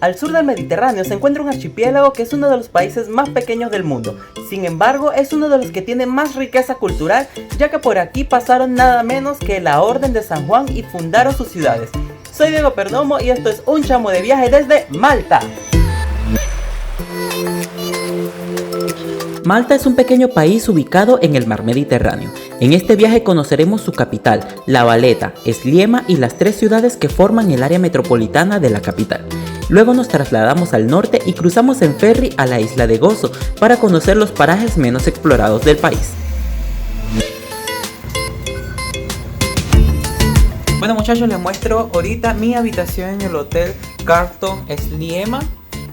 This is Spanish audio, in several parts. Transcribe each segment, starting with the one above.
Al sur del Mediterráneo se encuentra un archipiélago que es uno de los países más pequeños del mundo. Sin embargo, es uno de los que tiene más riqueza cultural, ya que por aquí pasaron nada menos que la Orden de San Juan y fundaron sus ciudades. Soy Diego Perdomo y esto es Un Chamo de Viaje desde Malta. Malta es un pequeño país ubicado en el mar Mediterráneo. En este viaje conoceremos su capital, La Valeta, Sliema y las 3 ciudades que forman el área metropolitana de la capital. Luego nos trasladamos al norte y cruzamos en ferry a la isla de Gozo para conocer los parajes menos explorados del país. Bueno muchachos, les muestro ahorita mi habitación en el Hotel Carlton Sliema.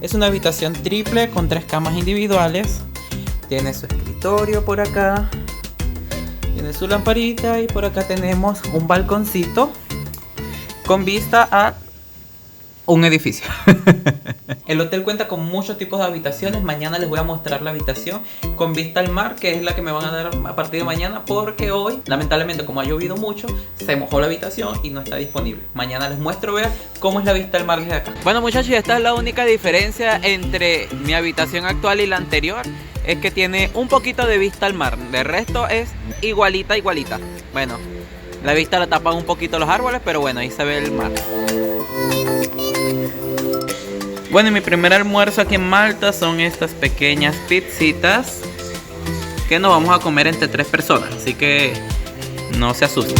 Es una habitación triple con 3 camas individuales. Tiene su escritorio por acá, tiene su lamparita y por acá tenemos un balconcito con vista a un edificio. El hotel cuenta con muchos tipos de habitaciones. Mañana les voy a mostrar la habitación con vista al mar, que es la que me van a dar a partir de mañana, porque hoy, lamentablemente, como ha llovido mucho, se mojó la habitación y no está disponible. Mañana les muestro, vean cómo es la vista al mar desde acá. Bueno muchachos, esta es la única diferencia entre mi habitación actual y la anterior. Es que tiene un poquito de vista al mar. De resto es igualita. Bueno, la vista la tapan un poquito los árboles, pero bueno, ahí se ve el mar. Bueno, y mi primer almuerzo aquí en Malta son estas pequeñas pizzitas que nos vamos a comer entre 3 personas, así que no se asusten.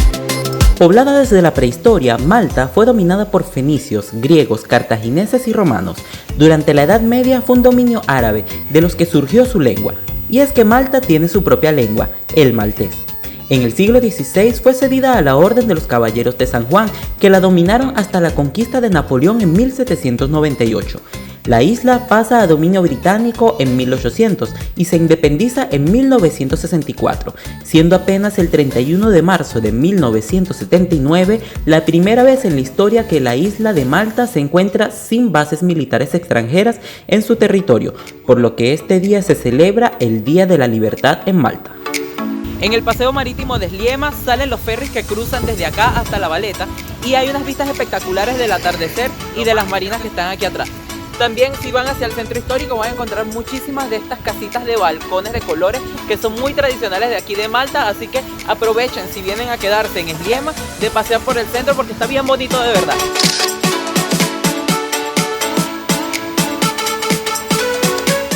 Poblada desde la prehistoria, Malta fue dominada por fenicios, griegos, cartagineses y romanos. Durante la Edad Media fue un dominio árabe, de los que surgió su lengua. Y es que Malta tiene su propia lengua, el maltés. En el siglo XVI fue cedida a la Orden de los Caballeros de San Juan, que la dominaron hasta la conquista de Napoleón en 1798. La isla pasa a dominio británico en 1800 y se independiza en 1964, siendo apenas el 31 de marzo de 1979 la primera vez en la historia que la isla de Malta se encuentra sin bases militares extranjeras en su territorio, por lo que este día se celebra el Día de la Libertad en Malta. En el paseo marítimo de Sliema salen los ferries que cruzan desde acá hasta La Valeta y hay unas vistas espectaculares del atardecer y de las marinas que están aquí atrás. También si van hacia el centro histórico van a encontrar muchísimas de estas casitas de balcones de colores que son muy tradicionales de aquí de Malta, así que aprovechen si vienen a quedarse en Sliema de pasear por el centro porque está bien bonito de verdad.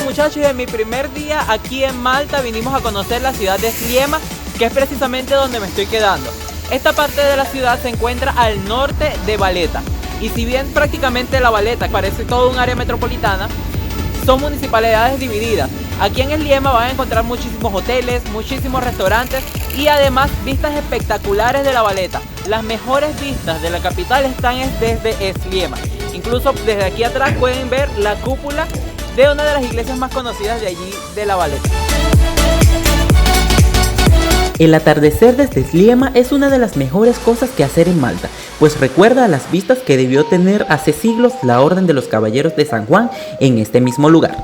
Muchachos, en mi primer día aquí en Malta vinimos a conocer la ciudad de Sliema, que es precisamente donde me estoy quedando. Esta parte de la ciudad se encuentra al norte de Valeta. Y si bien prácticamente La Valeta parece todo un área metropolitana, son municipalidades divididas. Aquí en Sliema van a encontrar muchísimos hoteles, muchísimos restaurantes y además vistas espectaculares de La Valeta. Las mejores vistas de la capital están desde Sliema. Incluso desde aquí atrás pueden ver la cúpula de una de las iglesias más conocidas de allí de La Valeta. El atardecer desde Sliema es una de las mejores cosas que hacer en Malta, pues recuerda a las vistas que debió tener hace siglos la Orden de los Caballeros de San Juan en este mismo lugar.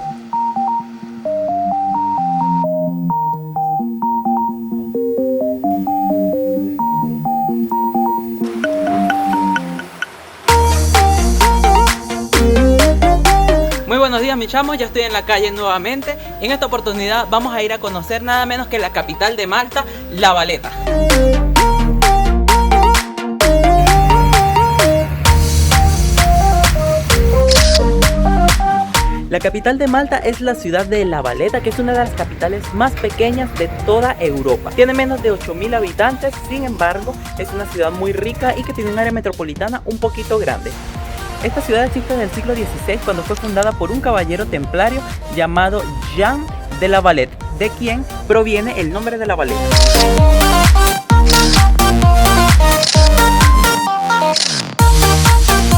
Muy buenos días mis chamos, ya estoy en la calle nuevamente y en esta oportunidad vamos a ir a conocer nada menos que la capital de Malta, La Valeta. La capital de Malta es la ciudad de La Valeta, que es una de las capitales más pequeñas de toda Europa. Tiene menos de 8.000 habitantes, sin embargo es una ciudad muy rica y que tiene un área metropolitana un poquito grande. Esta ciudad existe desde el siglo XVI cuando fue fundada por un caballero templario llamado Jean de La Valette, de quien proviene el nombre de La Valeta.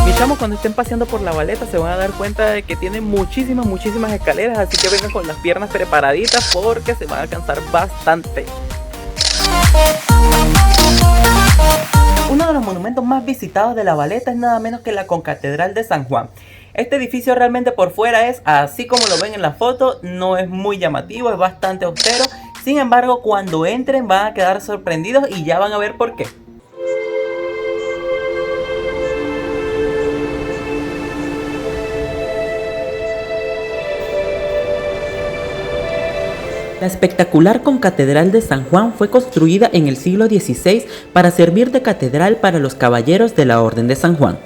Mis chamos, cuando estén paseando por La Valeta se van a dar cuenta de que tiene muchísimas escaleras, así que vengan con las piernas preparaditas porque se van a cansar bastante. Uno de los monumentos más visitados de La Valeta es nada menos que la Concatedral de San Juan. Este edificio realmente por fuera es así como lo ven en la foto, no es muy llamativo, es bastante austero. Sin embargo, cuando entren van a quedar sorprendidos y ya van a ver por qué. La espectacular concatedral de San Juan fue construida en el siglo XVI para servir de catedral para los caballeros de la Orden de San Juan.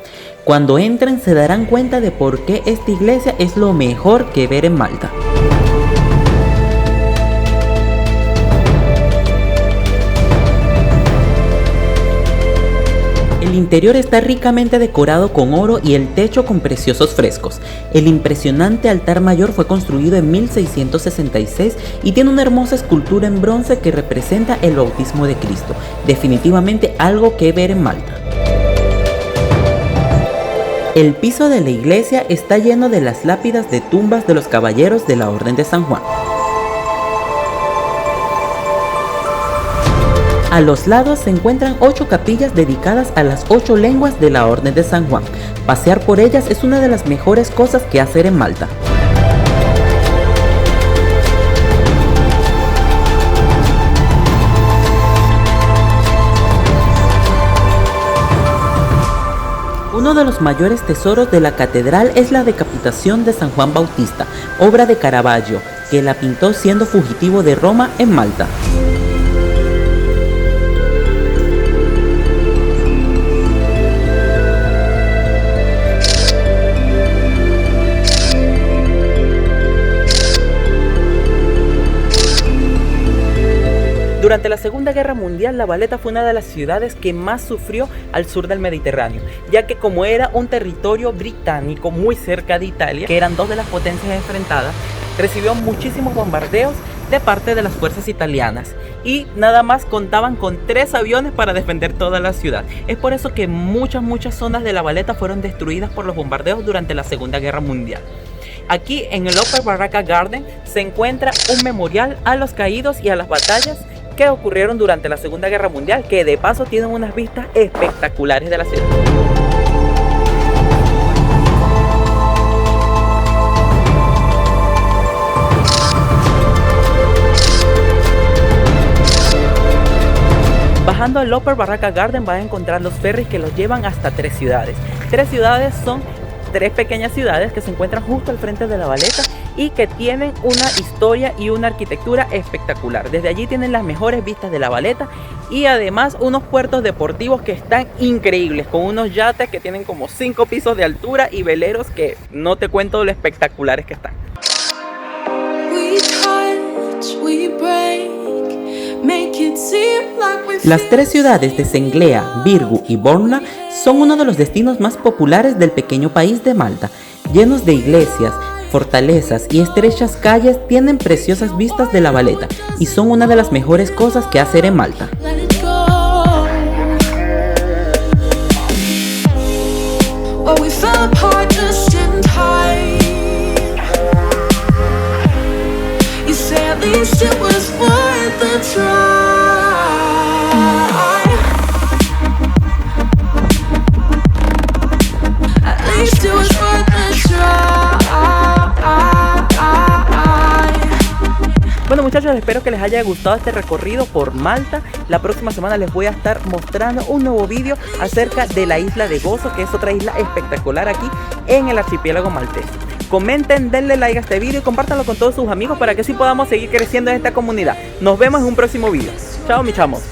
Cuando entren se darán cuenta de por qué esta iglesia es lo mejor que ver en Malta. El interior está ricamente decorado con oro y el techo con preciosos frescos. El impresionante altar mayor fue construido en 1666 y tiene una hermosa escultura en bronce que representa el bautismo de Cristo. Definitivamente algo que ver en Malta. El piso de la iglesia está lleno de las lápidas de tumbas de los caballeros de la Orden de San Juan. A los lados se encuentran 8 capillas dedicadas a las 8 lenguas de la Orden de San Juan. Pasear por ellas es una de las mejores cosas que hacer en Malta. Uno de los mayores tesoros de la catedral es la decapitación de San Juan Bautista, obra de Caravaggio, que la pintó siendo fugitivo de Roma en Malta. Durante la Segunda Guerra Mundial, La Valeta fue una de las ciudades que más sufrió al sur del Mediterráneo, ya que como era un territorio británico muy cerca de Italia, que eran dos de las potencias enfrentadas, recibió muchísimos bombardeos de parte de las fuerzas italianas y nada más contaban con 3 aviones para defender toda la ciudad. Es por eso que muchas zonas de La Valeta fueron destruidas por los bombardeos durante la Segunda Guerra Mundial. Aquí en el Upper Barraca Garden se encuentra un memorial a los caídos y a las batallas que ocurrieron durante la Segunda Guerra Mundial, que de paso tienen unas vistas espectaculares de la ciudad. Bajando al Upper Barraca Garden vas a encontrar los ferries que los llevan hasta 3 ciudades. 3 ciudades son 3 pequeñas ciudades que se encuentran justo al frente de La Valeta y que tienen una historia y una arquitectura espectacular. Desde allí tienen las mejores vistas de La Valeta y además unos puertos deportivos que están increíbles, con unos yates que tienen como 5 pisos de altura y veleros que no te cuento lo espectaculares que están. Las 3 ciudades de Senglea, Virgu y Borna son uno de los destinos más populares del pequeño país de Malta. Llenos de iglesias, fortalezas y estrechas calles, tienen preciosas vistas de La Valeta y son una de las mejores cosas que hacer en Malta. Bueno muchachos, espero que les haya gustado este recorrido por Malta. La próxima semana les voy a estar mostrando un nuevo vídeo acerca de la isla de Gozo, que es otra isla espectacular aquí en el archipiélago maltés. Comenten, denle like a este vídeo y compártanlo con todos sus amigos para que así podamos seguir creciendo en esta comunidad. Nos vemos en un próximo vídeo. Chao mis chamos.